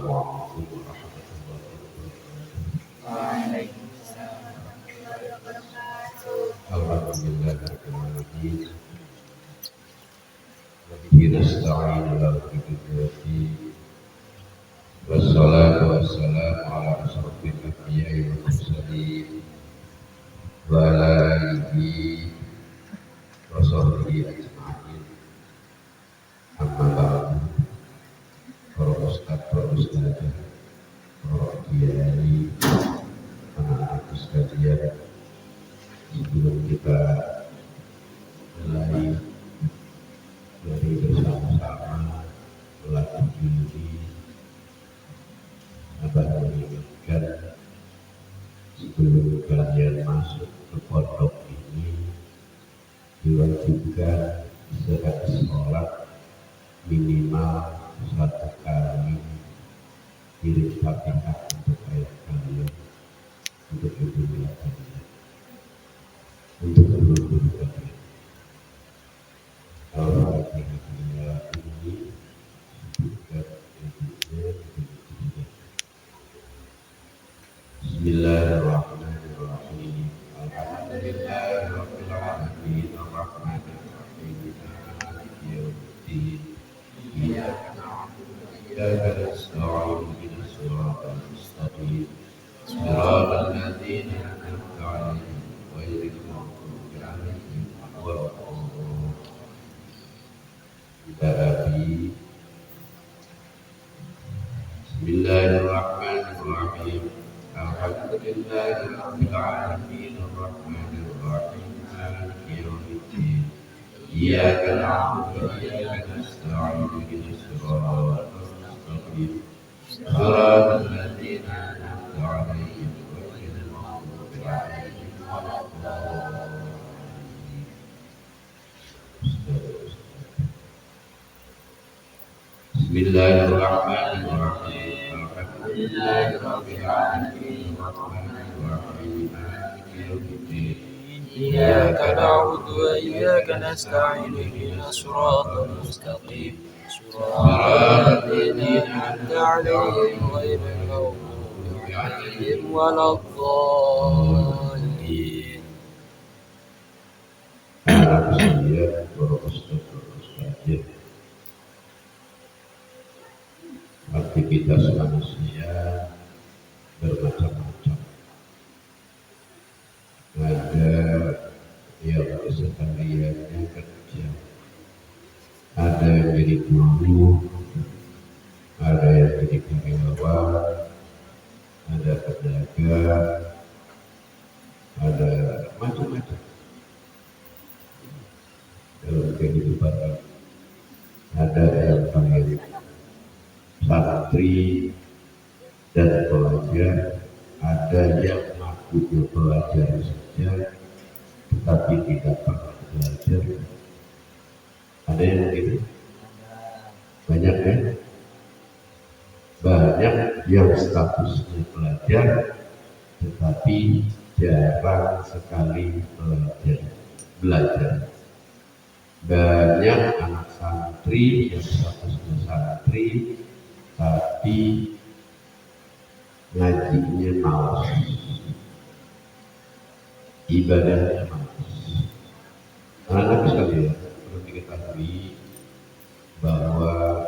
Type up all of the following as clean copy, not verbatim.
Assalamualaikum warahmatullahi wabarakatuh. Alhamdulillahirrahmanirrahim. Wabihi nasta'inu ala umuri wassalatu wassalamu ala asyrofil anbiya'i wal mursalin wa ala alihi wa sahbihi ajma'in. Amma ba'du. Para ustaz, para ustazah, para kiai, anak-anak sekalian, sebelum kita mulai dari bersama-sama melatih diri, abah mengingatkan sebelum kalian masuk ke pondok ini diwajibkan saat sholat minimal 1 kali kirim Fatihah untuk ayah kalian, untuk ibu kalian, untuk guru-guru kalian. Al-Fatihah ini sebutkan ibunya. Bismillahirrahmanirrahim. Alhamdulillahirabbil alamin arrahmanirrahim maliki yaumiddin. Iyyaka na'budu wa iyyaka nasta'in ihdinas siratal mustaqim. Shiratal ladzina an'amta 'alaihim ghairil maghdubi 'alaihim waladdallin. Bismillahirrahmanirrahim. Alhamdulillahirabbil alamin arrahmanirrahim maliki yaumiddin. Iyyaka na'budu wa iyyaka nasta'in ihdinas siratal mustaqim. Shiratal ladzina an'amta 'alaihim ghairil maghdubi 'alaihim waladdallin. Bismillahirrahmanirrahim. Alhamdulillahirabbil alamin arrahmanirrahim maliki yaumiddin. Iyyaka na'budu wa iyyaka nasta'in ihdinas siratal mustaqim. Shiratal ladzina an'amta 'alaihim ghairil maghdubi 'alaihim waladdallin. Saya para ustaz, aktivitas manusia bermacam-macam. Ada yang kesehariannya kerja, ada yang jadi guru, ada yang jadi karyawan, ada pedagang, ada macam-macam dalam kehidupan ini. Ada yang panggil santri dan pelajar, ada yang mengaku belajar saja tetapi tidak pernah belajar. Ada yang begitu? Banyak ya? Banyak yang statusnya pelajar tetapi jarang sekali belajar. Banyak anak santri yang statusnya santri tapi ngajinya malas, ibadahnya malas. Anak-anak sekalian perlu diketahui bahwa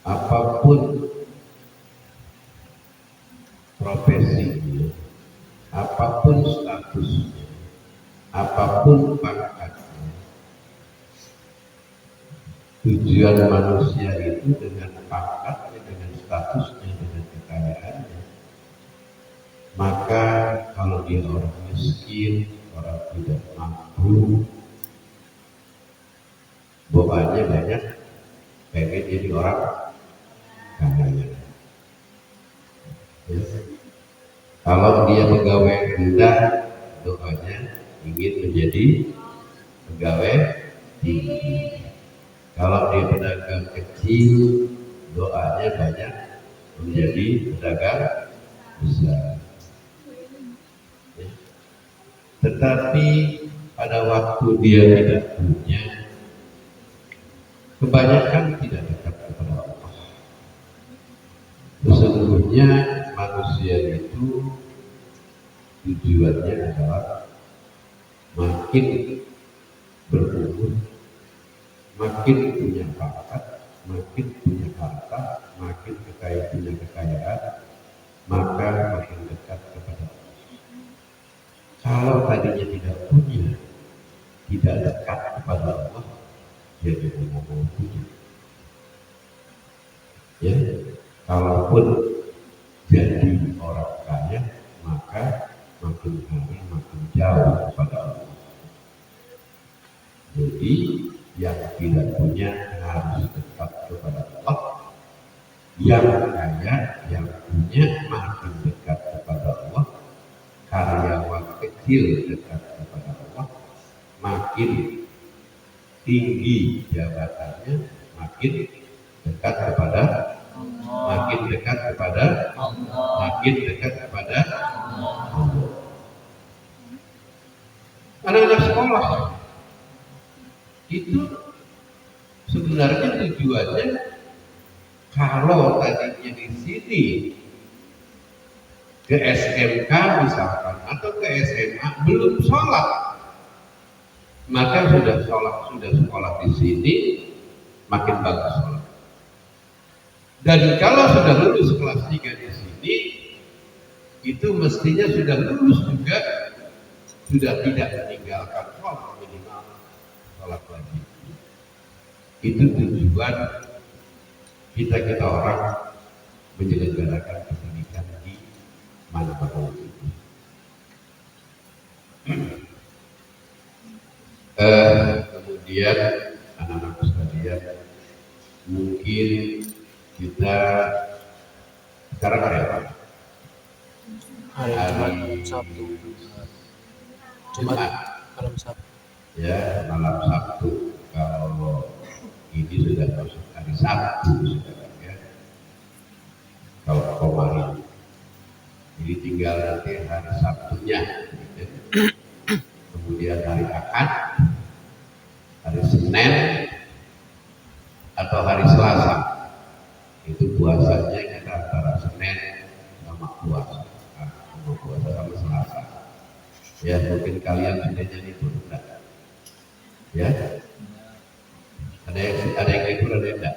apapun profesinya, apapun statusnya, apapun pangkatnya, tujuan manusia itu dengan pangkatnya, dengan statusnya, dengan kekayaannya. Maka kalau dia orang miskin, orang tidak mampu, bawaannya banyak, pengen jadi orang kaya. Ya. Kalau dia pegawai rendah, doanya ingin menjadi pegawai tinggi. Kalau dia pedagang kecil, doanya banyak menjadi pedagang besar. Tetapi pada waktu dia tidak punya, kebanyakan tidak dekat kepada Allah. tujuannya adalah makin berumur, makin punya bakat, makin punya harta, makin punya kekayaan, maka makin dekat kepada Allah. Kalau tadinya tidak punya, tidak dekat kepada Allah, dia juga mau punya. Ya, kalaupun jadi orang kaya, maka makin hari makin jauh kepada Allah. Jadi yang tidak punya harus dekat kepada Allah. Yang kaya, yang punya makin dekat kepada Allah. Karyawan kecil dekat kepada Allah, makin tinggi jabatannya, makin dekat kepada Allah. Makin dekat kepada Allah. Makin dekat kepada Allah. Anak-anak sekolah itu sebenarnya tujuannya, kalau tadinya di sini ke SMK misalkan atau ke SMA belum sholat, maka sudah sekolah di sini makin bagus sholat. Dan kalau sudah lulus kelas 3 di sini, itu mestinya sudah lulus juga, sudah tidak meninggalkan sholat, minimal sholat wajib. Itu tujuan kita orang menyelenggarakan pendidikan di mana-mana itu. Kemudian anak-anak sekalian, mungkin kita sekarang hari apa? Hari Sabtu. Jumat. Malam Sabtu. Ya, malam Sabtu. Kalau ini sudah masuk hari Sabtu sekarang ya. Kalau kemarin, jadi tinggal nanti hari Sabtunya. Gitu. Kemudian hari Ahad, hari Senin, atau hari Selasa. Itu puasanya kita antara Senin sama puasa sama Selasa. Ya, mungkin kalian Seninnya libur enggak? Ya, ada yang libur, ada yang enggak?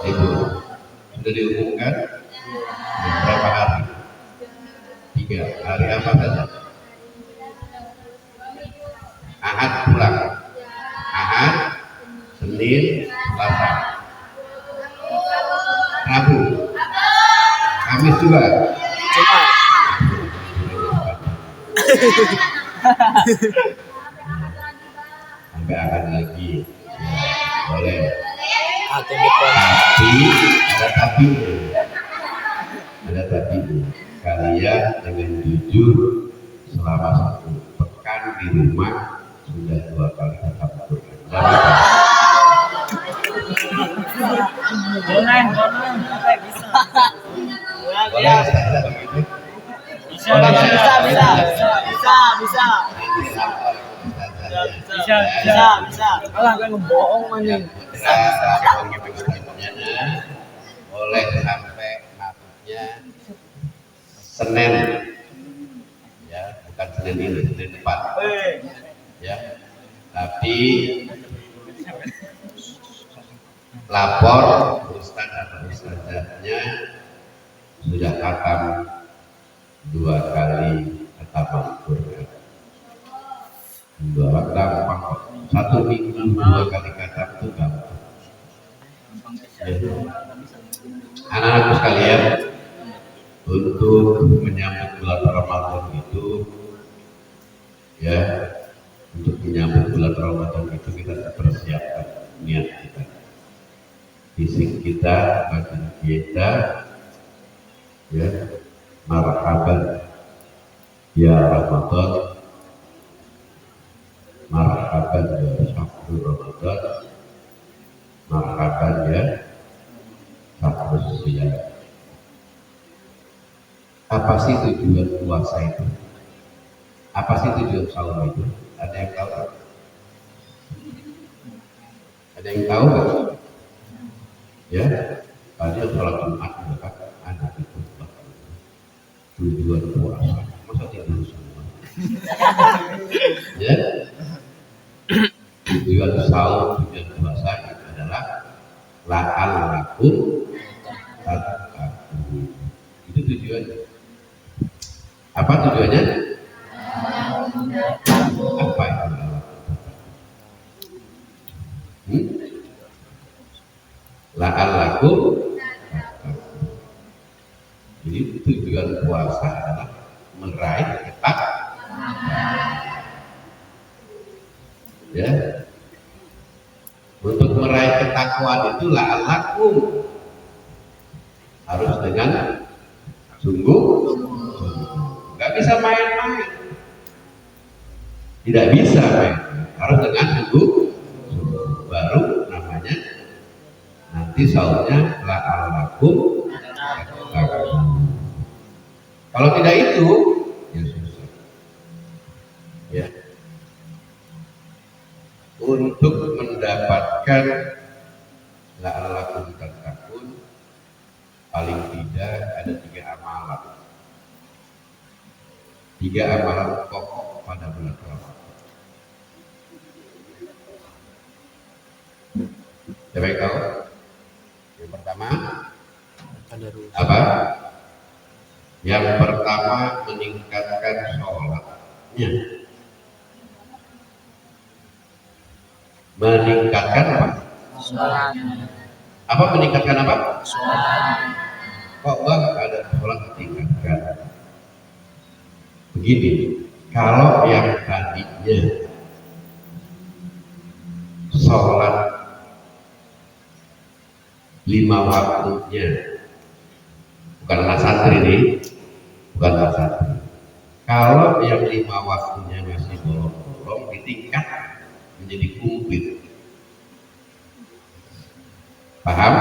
Libur. Sudah diumumkan? Berapa hari? 3 hari apa saja? Ahad pulang, Ahad, Senin, Selasa, Rabu, Kamis juga, Jumat. sampai Ahad lagi, ya, boleh. Atau depan. Ada tapi kalian dengan jujur selama 1 pekan di rumah sudah 2 kali khatam Quran. Boleh Saya begitu. bisa. Alah kan bohong anjing. Boleh sampai maksudnya Senin, ya, bukan Senin ini, Senin depan, ya. Tapi lapor ustaz atau ustazahnya sudah khatam 2 kali khatam Quran. 2 gampang kok. 1 minggu 2 kali khatam itu gampang. Ya. Anak-anakku sekalian, untuk menyambut bulan Ramadan itu, ya, untuk menyambut bulan Ramadan itu kita persiapkan niat kita, fisik kita, badan kita, ya. Marhaban ya Ramadan, marhaban ya syahrul Ramadan, marhaban ya syahrul siyam. Apa sih tujuan puasa itu? Apa sih tujuan sahur itu? Ada yang tahu? Ada yang tahu nggak? Ya, tadi sholat Jumat kan anak itu tujuan puasa. Masa tidur la'allakum tattaqun. Itu tujuannya. Apa tujuannya? Apa itu? La'allakum tattaqun. Jadi tujuan puasa adalah meraih ketakwaan. Ya. Untuk meraih ketakwaan itu la'allakum harus dengan sungguh. Nggak bisa main-main. Tidak bisa main. Harus dengan sungguh. Baru namanya nanti saumnya la'allakum tattaqun. Kalau tidak itu ya susah. Ya. Untuk mendapatkan la'allakum tattaqun paling tidak ada 3 amalan. 3 amalan pokok pada bulan Ramadan. Siapa yang tahu? Yang pertama apa? Yang pertama meningkatkan sholatnya. Meningkatkan apa? Sholat. Apa meningkatkan apa? Sholat. Kok bang ada sholat ditingkatkan? Begini, kalau yang tadinya sholat 5 waktunya, bukanlah santri nih, bukanlah santri. Kalau yang 5 waktunya masih bolong-bolong, ditingkat menjadi kumplit. Paham?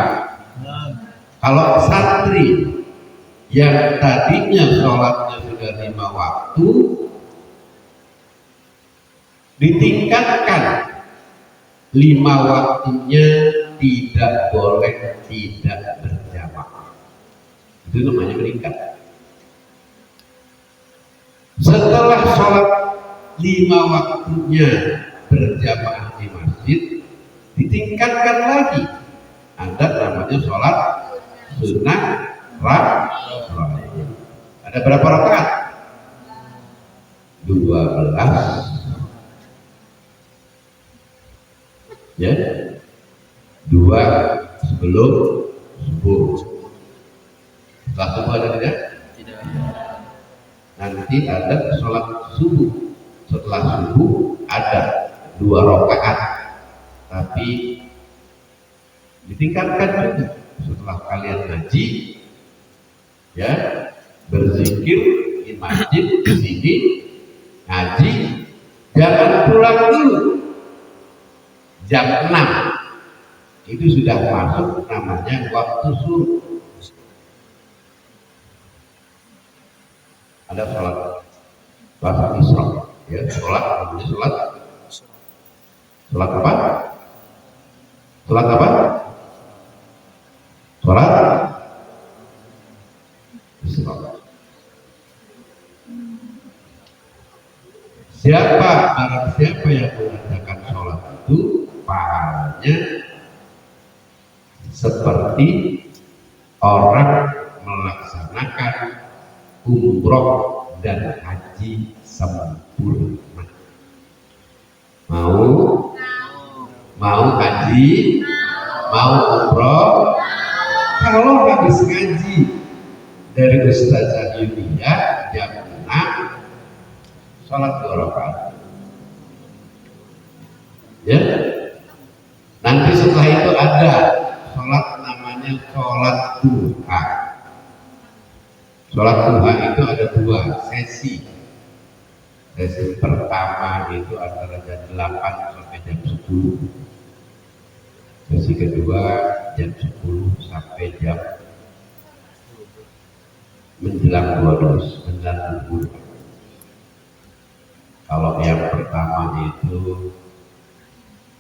Kalau santri yang tadinya sholatnya sudah 5 waktu, ditingkatkan 5 waktunya tidak boleh tidak berjamaah. Itu namanya meningkat. Setelah sholat 5 waktunya berjamaah di masjid, ditingkatkan lagi. Ada namanya sholat sunnah rawatib. Ada berapa rakaat? 12. Ya, 2 sebelum subuh. Setelah subuh ada tidak? Tidak. Nanti ada sholat subuh. Setelah subuh ada 2 rakaat, tapi ditingkatkan juga. Setelah kalian ngaji, ya, berzikir di masjid di sini, ngaji, jangan pulang dulu. Jam 6 itu sudah masuk namanya waktu subuh. Ada sholat Isra, ya, sholat namanya sholat apa? Sholat apa? Sholat Isra. Barang siapa yang mengerjakan sholat itu pahalanya seperti orang melaksanakan umroh dan haji sempurna. Mau haji, mau umroh. Kalau habis ngaji dari Ustazah Yulia jam 6, sholat 2 rakaat. Ya. Nanti setelah itu ada sholat namanya sholat duha. Sholat duha itu ada 2 sesi. Sesi pertama itu antara jam 8 sampai jam 10. Sesi kedua jam 10 sampai jam menjelang 12, menjelang 20. Kalau yang pertama itu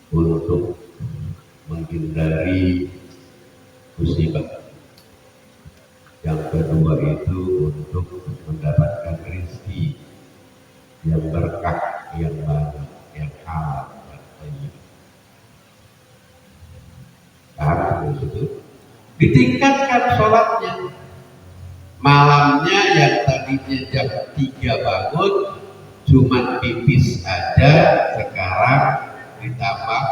untuk menghindari musibah, yang kedua itu untuk mendapatkan rezeki yang berkah, yang banyak, yang halal dan thayyib. Paham? bagus itu. Ditingkatkan sholatnya. Malamnya yang tadinya jam 3 bangun, cuma pipis aja, sekarang ditambah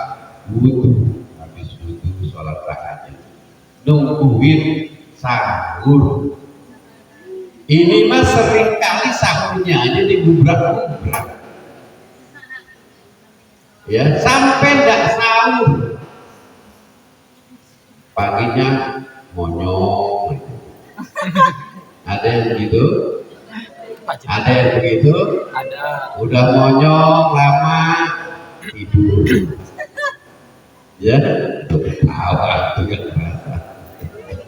wudhu. Habis wudhu sholat tahajud. Nungguin sahur. Ini mah sering kali sahurnya aja digubrak-gubrak. Ya, sampai nggak sahur. Paginya monyong. Ada yang begitu? Ada yang begitu? Ada. Udah monyong lama tidur. Ya, tawa itu kan rasa.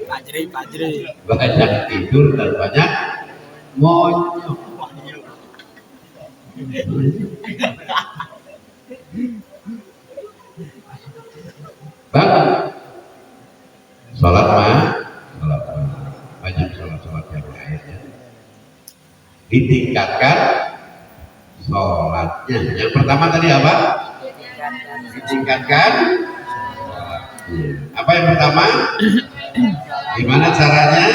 Pajri. Banyak tidur dan banyak monyong. Bangun. Sholat banyak sholat yang lainnya. Ditingkatkan sholatnya. Yang pertama tadi apa? Ditingkatkan. Apa yang pertama? Gimana caranya?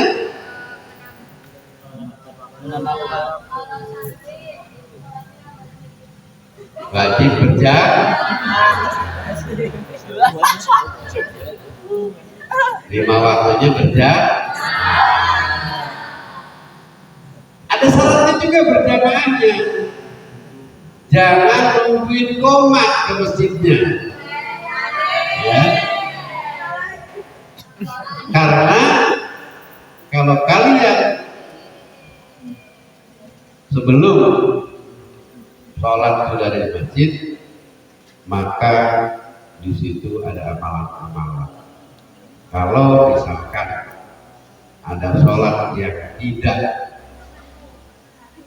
Wajib lima waktunya ada syaratnya juga berjamaahnya. Jangan nungguin qomat ke masjidnya, ya. Karena kalau kalian sebelum sholat sudah di masjid, maka di situ ada amalan-amalan. Kalau misalkan ada sholat yang tidak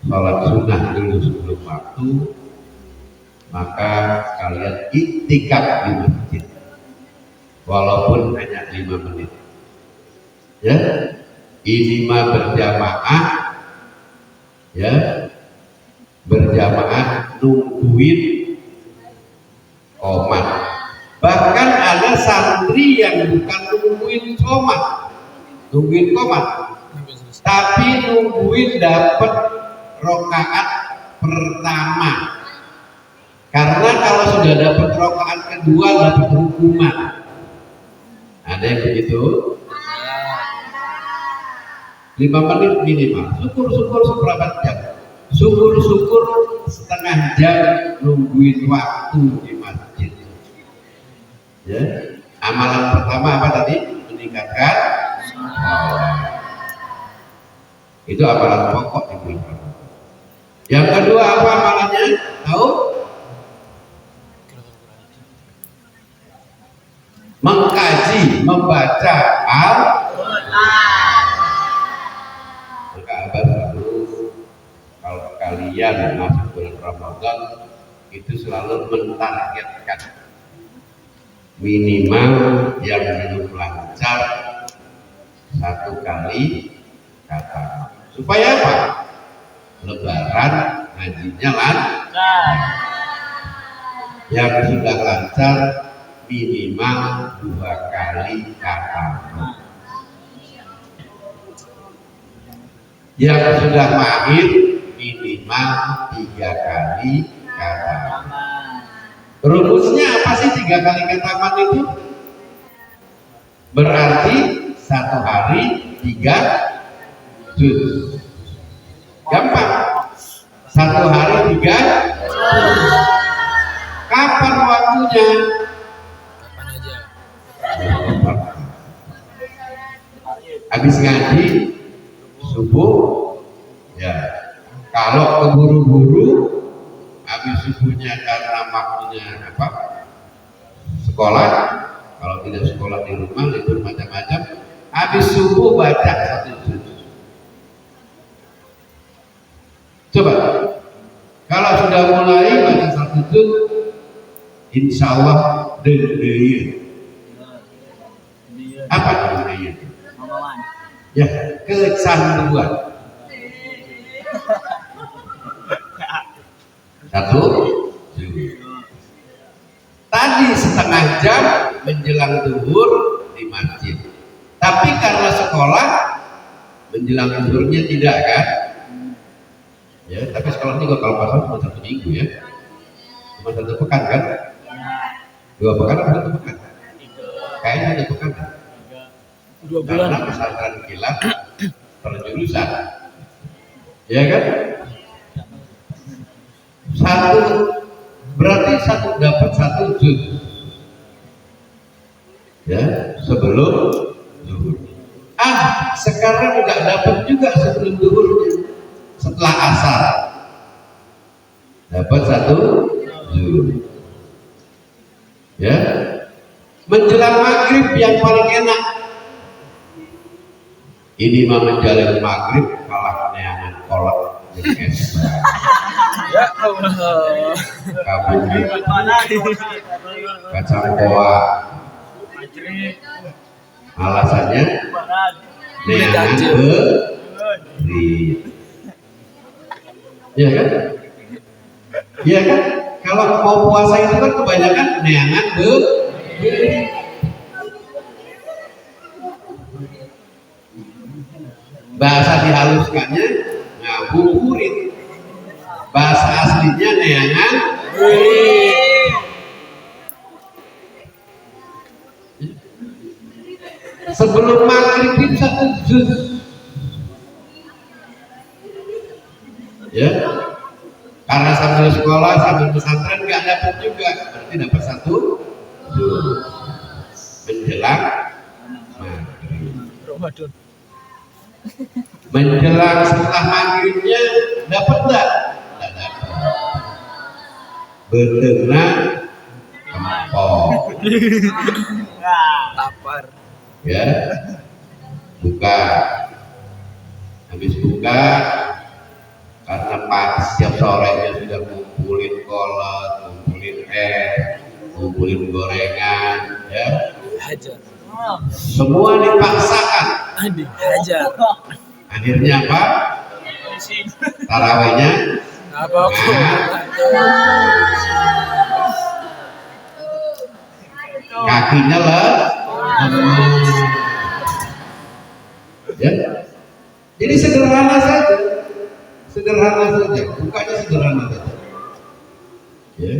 sholat sunnah dulu sebelum waktu, maka kalian iktikaf di masjid, walaupun hanya 5 menit. Ya, ini mah berjamaah, ya, berjamaah nungguin qomat. Bahkan ada santri yang bukan nungguin qomat, tapi nungguin dapat rokaat pertama. Karena kalau sudah dapat rokaat kedua dapat hukuman. Ada yang begitu? 5 menit minimal. Syukur seberapa jam? Syukur setengah jam nungguin waktu di masjid. Ya, amalan pertama apa tadi? Meningkatkan sholat. Itu amalan pokok di bulan Ramadan. Yang kedua apa amalannya? Tahu? Mengkaji, membaca Al-Quran. Maka abah selalu, kalau kalian masuk bulan Ramadan itu selalu mentargetkan minimal yang belum lancar 1 kali kata. Supaya apa? Lebaran ngajinya lancar. Yang sudah lancar minimal 2 kali kata. Yang sudah mahir minimal 3 kali kata. Rumusnya apa sih 3 kali kataman itu? Berarti 1 hari 3 juz. Gampang. 1 hari 3 juz. Kapan waktunya? Habis ngaji subuh, ya. Kalau keburu-buru habis subuhnya karena waktunya apa? Sekolah. Kalau tidak sekolah di rumah, libur macam-macam. Habis subuh baca 1 juz. Coba, kalau sudah mulai baca 1 juz, insya Allah dendeyun. Apa dendeyun? Ya, kecanduan. 1 juz. Tadi setengah jam menjelang zuhur di masjid. Tapi karena sekolah menjelang zuhurnya tidak kan? Ya, tapi sekolah juga kalau pasal cuma 1 minggu ya, cuma 1 pekan kan? 2 pekan atau 1 pekan? Kayaknya 1 pekan. 2 bulan. Karena pesantren kilat perjurusan, ya kan? Berarti dapat 1 juz, ya sebelum zuhur. Sekarang nggak dapat juga sebelum zuhur, setelah asar dapat 1 juz, ya. Menjelang maghrib yang paling enak. Ini mah menjelang maghrib kalah neangan kolak dengan es. Ya Allah. Kabur kacang koa. Alasannya neangan berit. Iya kan? Iya kan? Kalau mau puasa itu kan kebanyakan neangan berit. Bahasa dihaluskannya ngabuburit. Bahasa aslinya neangan berit. Sebelum maghrib 1 juz, ya. Karena sambil sekolah sambil pesantren nggak dapat juga, berarti dapat 1 juz menjelang maghrib. Menjelang setelah maghribnya dapat nggak? Nggak dapat. Beterna kempok. Lapar. Ya, buka. Habis buka, karena setiap sorenya sudah ngumpulin kolak, ngumpulin es, ngumpulin gorengan, ya. Hajar. Semua dipaksakan. Hajar. Akhirnya apa? Tarawehnya Apa? kakinya ya. Jadi sederhana saja, bukanya sederhana saja, ya.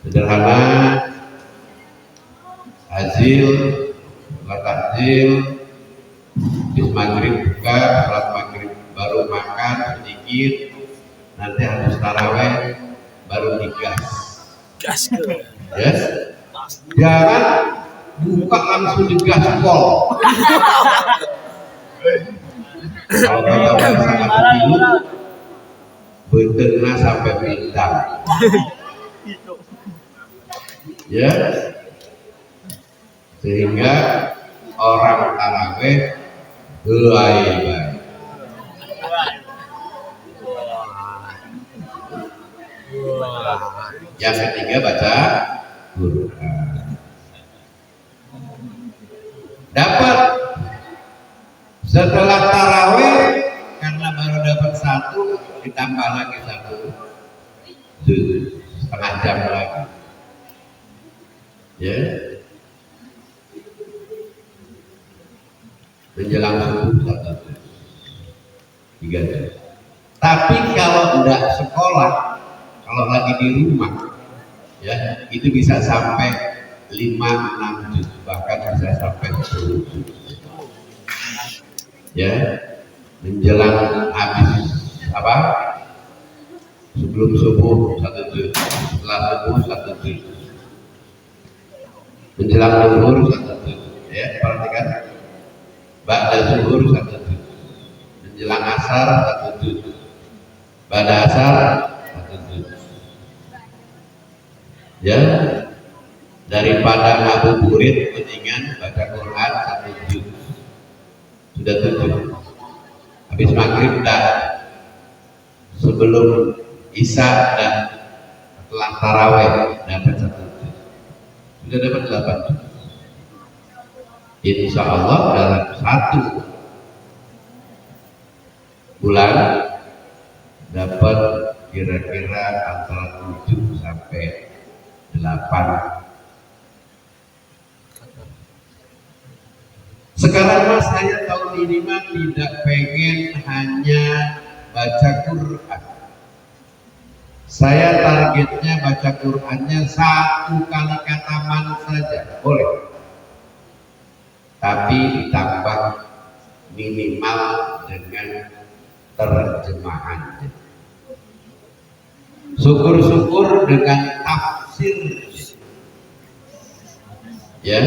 Sederhana, hasil, habis maghrib buka, sholat maghrib baru makan sedikit, nanti habis taraweh baru digas. Gas ke. Yes. Jangan buka langsung digaspol. Kalau kata bahasa dulu, beterna sampai pindang. Ya. Sehingga orang taraweh baik. Yang ketiga baca Quran. Dapat setelah taraweh karena baru dapat 1 ditambah lagi 1 juz, setengah jam lagi. Ya. Menjelang subuh 1 juz, 3 juz. Tapi kalau tidak sekolah, kalau lagi di rumah, ya itu bisa sampai 5-6 juz, bahkan bisa sampai 10 juz. Ya, menjelang habis apa? Sebelum subuh 1 juz, setelah subuh 1 juz, menjelang zuhur 1 juz. Ya, perhatikan. Ba'da zuhur 1 juz, menjelang asar 1 juz, ba'da asar 1 juz. Ya, daripada ngabuburit mendingan baca Quran 1 juz, sudah 7. Habis maghrib dah, sebelum isya dah, setelah taraweh dapat 1 juz, sudah dapat 8 juz. Insya Allah dalam 1 bulan dapat kira-kira antara 7 sampai 8 Sekarang mas saya tahun ini mah tidak pengen hanya baca Quran. Saya targetnya baca Qurannya 1 kali kataman saja, boleh. Tapi ditambah minimal dengan terjemahan. Syukur-syukur dengan tafsir. Ya.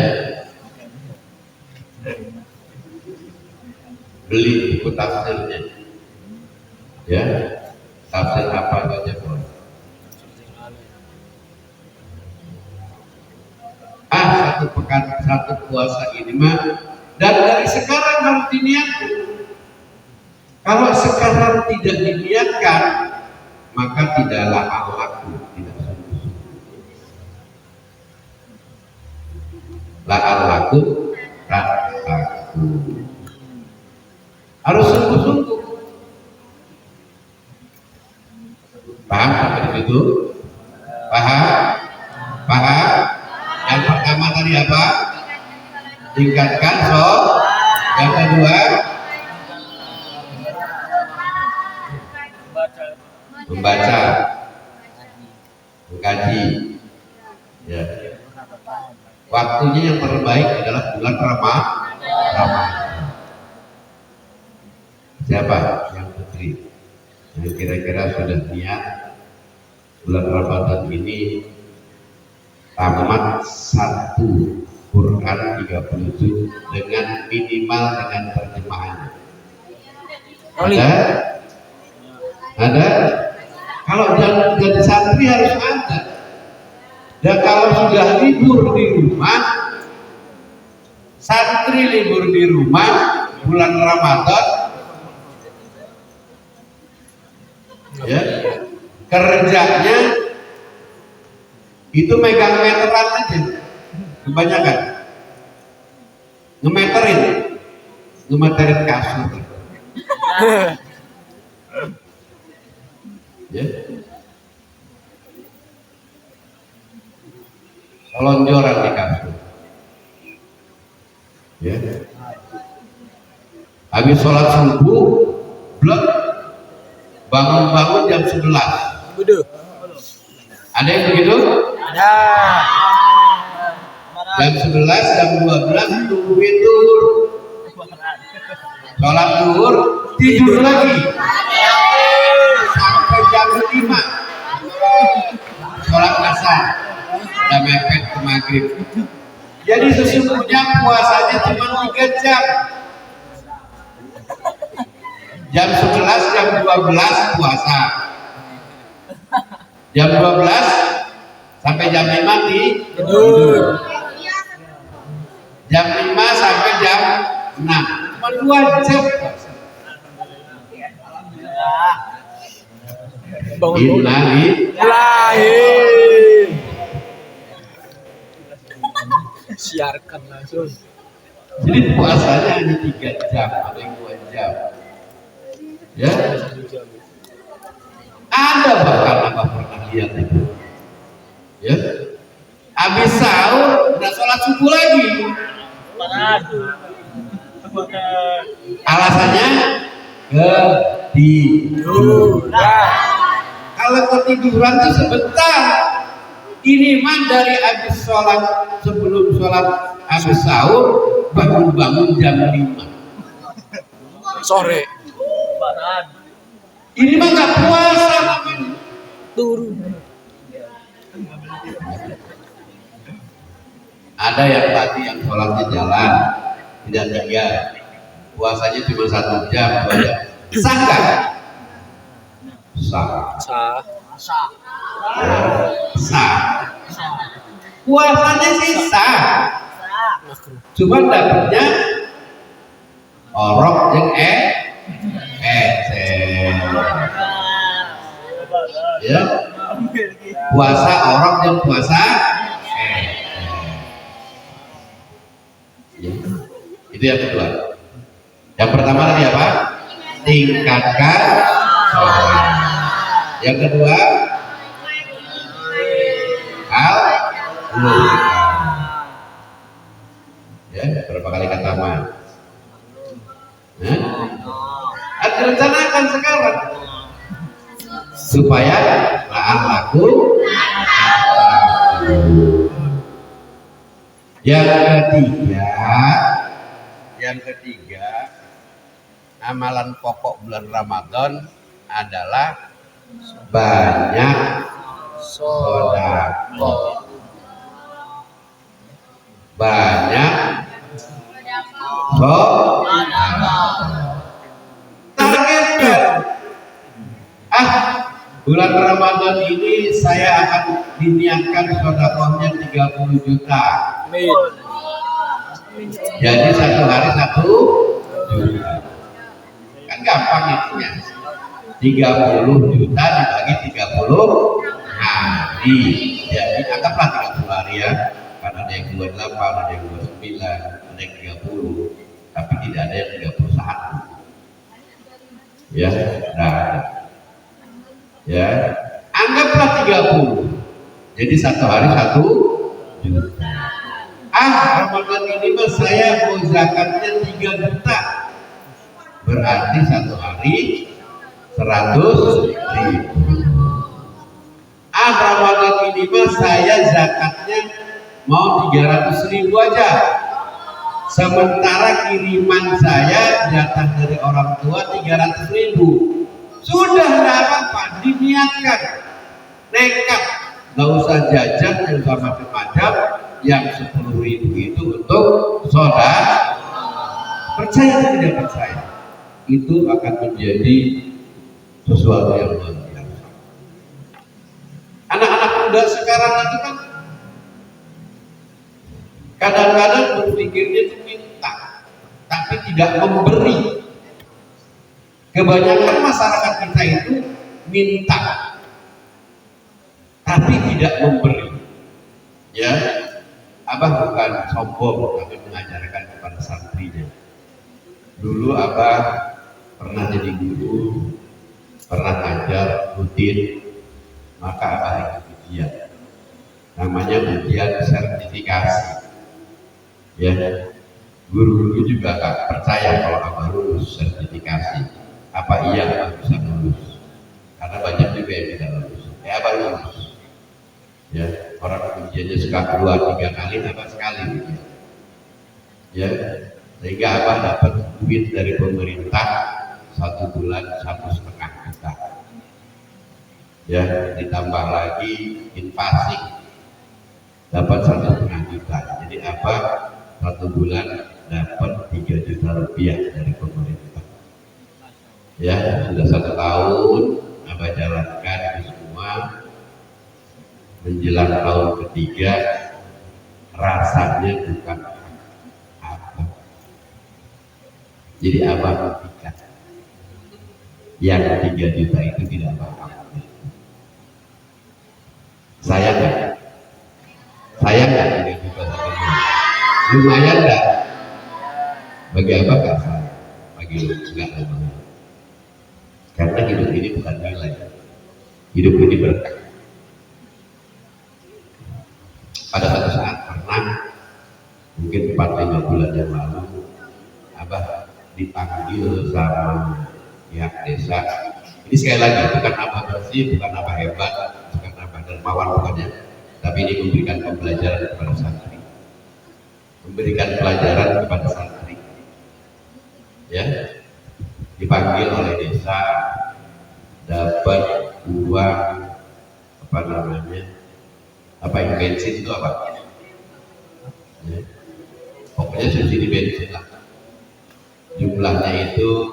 Beli buku tafsirnya. Ya. Tafsir apa saja boleh. Satu pekan, satu puasa ini mah, dan dari sekarang harus diniatkan. Kalau sekarang tidak diniatkan, maka tidaklah al-laku, tidak sungguh-sungguh. La al-laku, tak laku. Harus sungguh-sungguh. Paham sampai itu? Paham? Paham? Yang pertama tadi apa? Tingkatkan Yang kedua membaca, mengkaji. Ya. Waktunya yang terbaik adalah bulan Ramadan. Siapa yang putri yang kira-kira sudah niat bulan Ramadan ini tamat 1 Quran 37 dengan minimal dengan terjemahannya? Ada? Ada? Kalau jadi santri harus ada. Dan kalau sudah libur di rumah, santri libur di rumah bulan Ramadan, ya, kerjanya itu megang meteran aja, kebanyakan ngemeterin kasur. Ya. Selonjoran di kasur. Ya. Habis sholat subuh, blok, bangun-bangun jam 11. Betul. Ada yang begitu? Ada. Jam 11, jam 12 tungguin zuhur. Sholat zuhur, tidur lagi sampai jam 5. Sholat asar, udah mepet ke maghrib. Jadi sesungguhnya puasanya cuma 3 jam. Jam 11, jam 12 puasa. Jam 12 sampai jam 5 tidur. Jam 5 sampai jam 6. Cuma 2 jam. Lahir. Siarkan langsung. Jadi puasanya hanya 3 jam, ada yang 2 jam. Ya. Ada bahkan apa pernah lihat itu. Ya. Habis sahur udah sholat subuh lagi. Alasannya ketiduran. Kalau ketiduran itu sebentar. Ini mah dari habis sholat, sebelum sholat habis sahur bangun-bangun jam 5 sore. Ini mah nggak puasa namanya. Turun. Ada yang tadi yang sholatnya jalan, tidak 3, puasanya cuma 1 jam, 2 jam. Sah nggak? Sah. Sah. Puasanya sih sah. Cuma dapatnya orok yang ya. Puasa orok yang puasa ya. Itu yang kedua. Yang pertama tadi apa? Tingkatkan sholat. Yang kedua, ya, berapa kali kataman? supaya la'allakum yang ketiga amalan pokok bulan Ramadan adalah banyak sedekah. Banyak targetkan. Bulan Ramadan ini saya akan diniatkan sedekahnya 30 juta. Amin. Jadi satu hari 1 juta. Kan gampang itunya. 30 juta dibagi 30 hari. Jadi anggaplah 30 hari ya. Karena ada yang 28, ada yang 29, ada yang 30, tapi tidak ada yang 31. Ya, nah, ya, anggaplah 30. Jadi satu hari 1 juta. Ramadan ini mas saya mau zakatnya 3 juta. Berarti satu hari 100.000. Ramadan ini mas saya zakatnya mau 300.000 aja. Sementara kiriman saya jatah dari orang tua 300.000. Sudah tidak apa-apa, diniatkan. Nekat, nggak usah jajan yang macam-macam. Yang 10.000 itu untuk saudara. Percaya atau tidak percaya, itu akan menjadi sesuatu yang luar biasa. Anak-anak muda sekarang itu kan kadang-kadang berpikirnya itu minta, tapi tidak memberi. Kebanyakan masyarakat kita itu minta, tapi tidak memberi. Ya, Abah bukan sombong, tapi mengajarkan kepada santrinya. Dulu Abah pernah jadi guru, pernah ngajar rutin, maka Abah ikut ujian. Namanya ujian sertifikasi. Ya, guru-guru juga gak percaya kalau Abah lulus sertifikasi. Apa iya Abah bisa lulus? Karena banyak juga yang tidak lulus. Abah lulus. Ya, orang ujiannya suka 2-3 kali, Abah sekali. Ya, sehingga Abah dapat duit dari pemerintah 1 bulan 1,5 juta. Ya, ditambah lagi infasi dapat 1,5 juta. Jadi Abah 1 bulan dapat 3 juta rupiah dari pemerintah. Ya, sudah 1 tahun Abah jalankan itu semua. Menjelang tahun ketiga rasanya bukan apa. Jadi Abah berpikir yang 3 juta itu tidak bakal. Sayang nggak? Sayang nggak 3 juta satu bulan? Lumayan nggak? Bagi Abah nggak sayang, bagi lu nggak lumayan. Karena hidup ini bukan nilai, hidup ini berkah. Pada satu saat pernah, mungkin 4-5 bulan yang lalu, Abah dipanggil sama pihak desa. Ini sekali lagi bukan Abah bersih, bukan Abah hebat, bukan Abah dermawan pokoknya, tapi ini memberikan pembelajaran kepada santri, memberikan pelajaran kepada santri. Ya, dipanggil oleh desa, dapat uang apa namanya? Apa yang bensin itu apa? Ya. Pokoknya subsidi bensin lah. Jumlahnya itu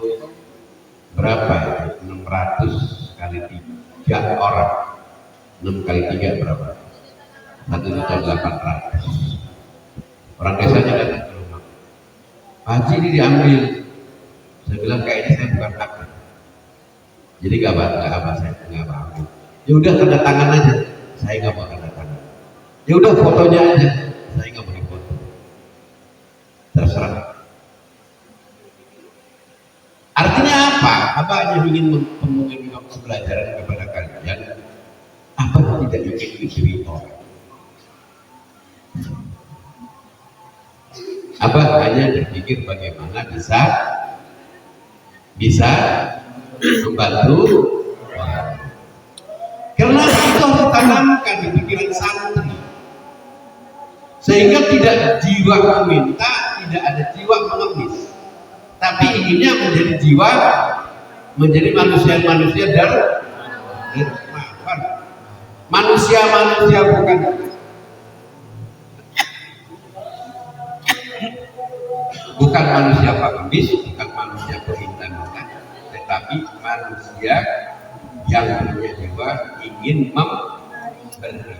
berapa? 600 kali 3 orang. 6 kali 3 berapa? 1.800.000. Orang desanya datang ke rumah. Pak Haji ini diambil. Saya bilang kayaknya saya bukan hak. Jadi nggak apa saya nggak ambil. Ya udah tanda tangan aja. Saya nggak mau tanda tangan. Ya udah fotonya aja, saya nggak mau foto. Terserah. Artinya apa? Apa hanya ingin memberikan pembelajaran kepada kalian? Apa tidak ingin diberi orang? Apa hanya berpikir bagaimana bisa membantu orang? ditanamkan di pikiran santri, sehingga tidak jiwa meminta, tidak ada jiwa mengemis, tapi inginnya menjadi jiwa, menjadi manusia-manusia dermawan, manusia-manusia bukan manusia pengemis, bukan manusia peminta-minta, tetapi manusia yang punya jiwa ingin memberi,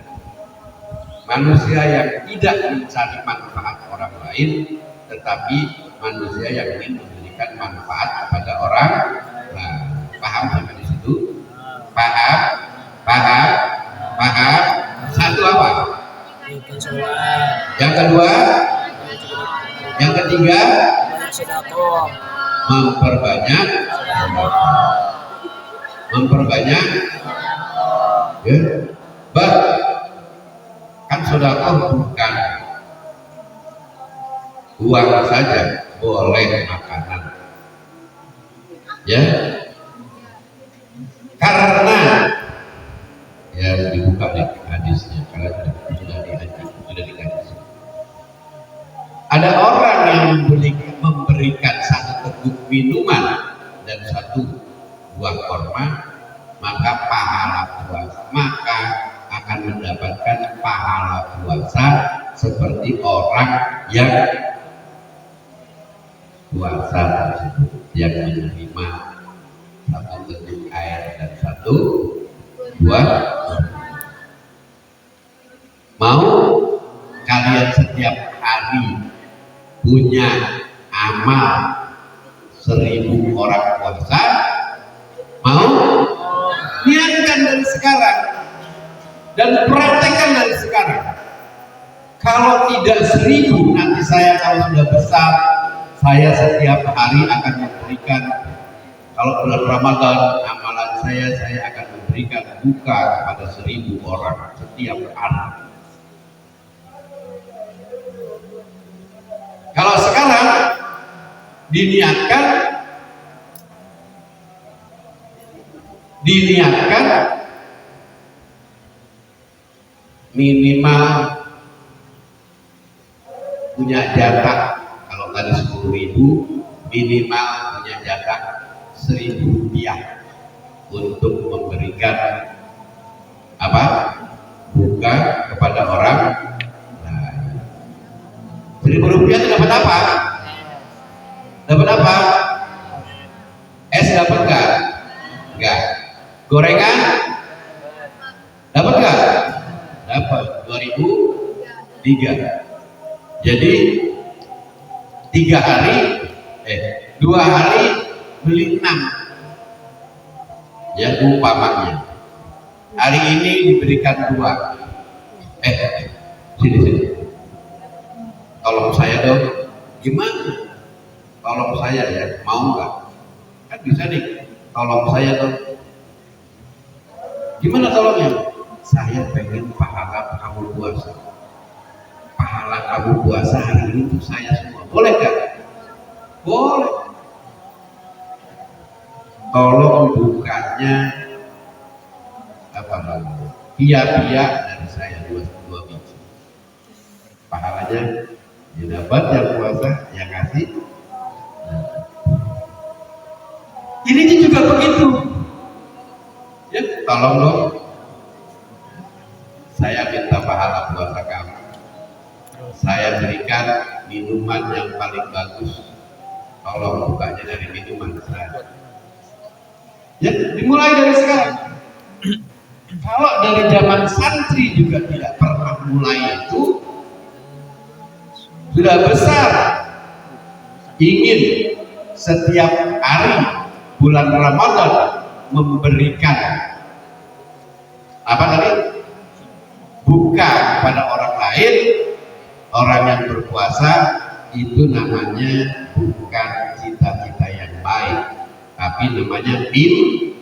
manusia yang tidak mencari manfaat orang lain, tetapi manusia yang ingin memberikan manfaat kepada orang lain. Paham sampai di situ? Paham? Paham? Paham? Satu apa? Yang kedua? Yang ketiga? Memperbanyak ya. Kan sedekah bukan uang saja, boleh makanan ya, karena ya dibuka nih hadisnya, kalian sudah dikaji. Ada orang yang memberikan satu teguk minuman dan satu buah korma, maka akan mendapatkan pahala puasa seperti orang yang puasa tersebut, yang menerima satu teguk air dan satu buah. Mau kalian setiap hari punya amal 1000 orang puasa? Mau? Niatkan dari sekarang dan praktekkan dari sekarang. Kalau tidak 1000, nanti saya kalau sudah besar, saya setiap hari akan memberikan, kalau bulan Ramadan amalan saya akan memberikan buka kepada 1000 orang setiap hari. Kalau sekarang diniatkan minimal punya jatah, kalau tadi 10.000 minimal punya jatah 1.000 rupiah untuk memberikan apa? Buka kepada orang lain. 1.000 rupiah itu dapat apa? Dapat apa? Es dapat enggak? Enggak. Gorengan dapat enggak? Dapat. 2003. Jadi 2 hari beli 6 ya umpamanya. Hari ini diberikan 2. Sini. Tolong saya dong. Gimana? Tolong saya ya, mau nggak? Kan bisa nih. Tolong saya dong. Gimana tolongnya? Saya pengen pahala kamu puasa. Pahala kamu puasa hari ini untuk saya semua. Boleh nggak? Boleh. Tolong bukanya apa namanya? Pia-pia dari saya 2 biji. Pahalanya didapat yang puasa, yang kasih. Ini juga begitu. Ya, tolong dong. Saya minta pahala puasa kamu. Saya berikan minuman yang paling bagus. Tolong bukanya dari minuman saya. Ya, dimulai dari sekarang. Kalau dari zaman santri juga tidak pernah mulai itu, sudah besar ingin setiap hari bulan Ramadan memberikan apa tadi? Buka kepada orang lain, orang yang berpuasa, itu namanya bukan cita-cita yang baik, tapi namanya mimpi.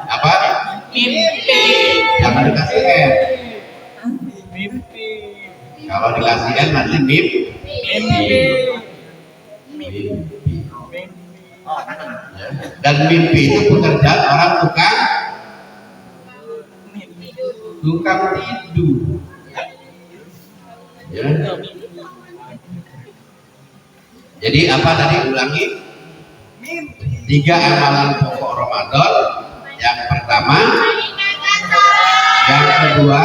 Apa? Mimpi. Jangan dikasih N. Mimpi. Kalau dikasih N nanti mimpi. Ya. Dan mimpi itu pekerjaan orang tukang tidur. Ya. Jadi apa tadi ulangi? 3 amalan pokok Ramadan. Yang pertama, yang kedua,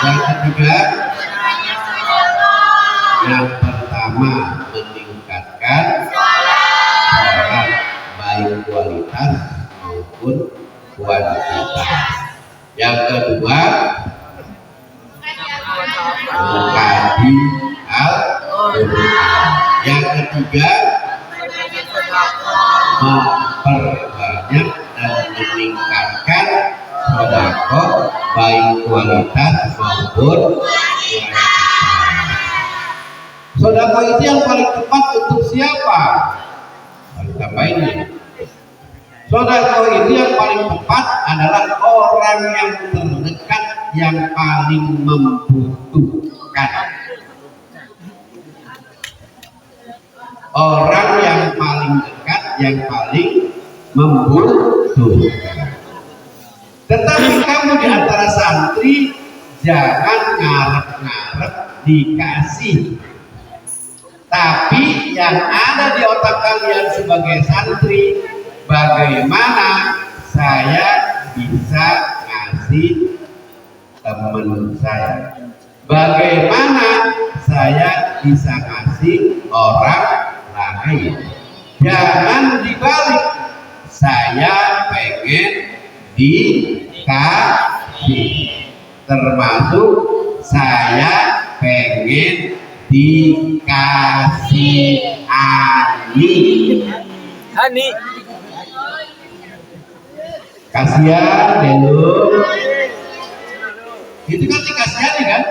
yang ketiga. Yang pertama meningkatkan sholat baik kualitas maupun kuantitas. Yang kedua mengkaji Al-Quran. Yang ketiga memperbanyak dan meningkatkan sedekah baik kualitas maupun kuantitas. Sedekah itu yang paling tepat untuk siapa? Apa ini? Sedekah itu yang paling tepat adalah orang yang terdekat yang paling membutuhkan. Orang yang paling dekat yang paling membutuhkan. Tetapi kamu di antara santri jangan ngarep-ngarep dikasih. Tapi yang ada di otak kalian sebagai santri, bagaimana saya bisa ngasih teman saya? Bagaimana saya bisa ngasih orang lain? Jangan dibalik. Saya pengen dikasih. Termasuk saya pengen dikasih Ani. Kasihan dulu. Itu kan dikasihani kan?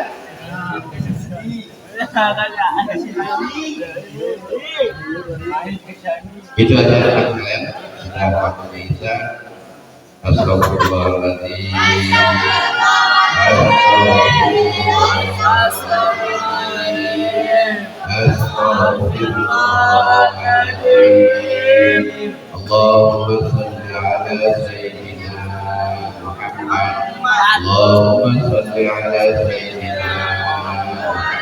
Itu aja dari kalian. Sudah waktunya Isa. Astagfirullahaladzim. Astagfirullahaladzim. Allahumma salli ala Sayyidina Muhammad. Allahumma salli ala Sayyidina Muhammad.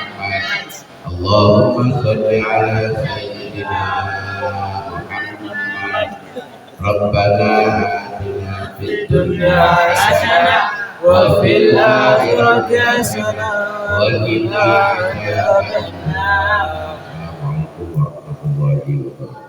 Allahumma salli ala Sayyidina Muhammad. Rabbana atina fid dunya hasanah wa fil akhirati hasanah wa qina adzabannar. Assalamualaikum warahmatullahi wabarakatuh.